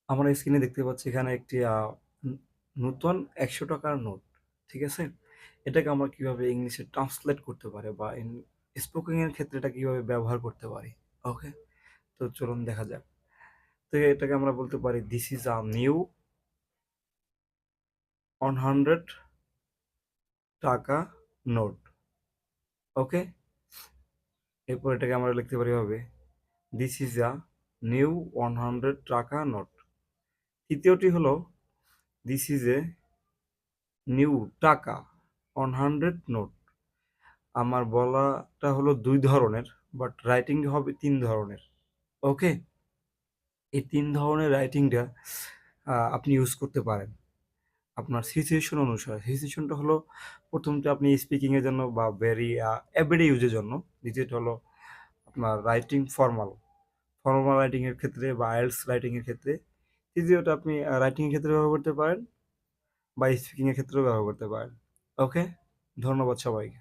আমরা স্ক্রিনে দেখতে পাচ্ছি এখানে একটি নূতন ১০০ টাকার নোট। ঠিক আছে? এটাকে আমরা কিভাবে ইংলিশে ট্রান্সলেট করতে পারি বা স্পোকিং এর ক্ষেত্রে এটা কিভাবে ব্যবহার করতে পারি। ওকে? তো চলুন দেখা যাক। তো এটাকে আমরা বলতে পারি দিস ইজ আ নিউ 100 টাকা নোট। ওকে? এরপর এটাকে আমরা লিখতে পারি এভাবে দিস ইজ আ নিউ 100 টাকা নোট। তৃতীয়টি হলো দিস ইজ এ নিউ টাকা 100 নোট। আমার বলাটা হলো ২ ধরনের, বাট রাইটিং হবে ৩ ধরনের। ওকে? এই ৩ ধরনের রাইটিংটা আপনি ইউজ করতে পারেন আপনার সিচুয়েশন অনুসারে। সিচুয়েশনটা হলো ১ম টা আপনি স্পিকিং এর জন্য বা ভেরি এভরিডে ইউজের জন্য। দ্বিতীয়টা হলো আপনার রাইটিং ফর্মাল রাইটিং এর ক্ষেত্রে বা আইএলটিএস রাইটিং এর ক্ষেত্রে। তৃতীয়টা আপনি রাইটিং এর ক্ষেত্রে ব্যবহার করতে পারেন বা স্পিকিং এর ক্ষেত্রেও ব্যবহার করতে পারেন। ওকে? ধন্যবাদ সবাইকে।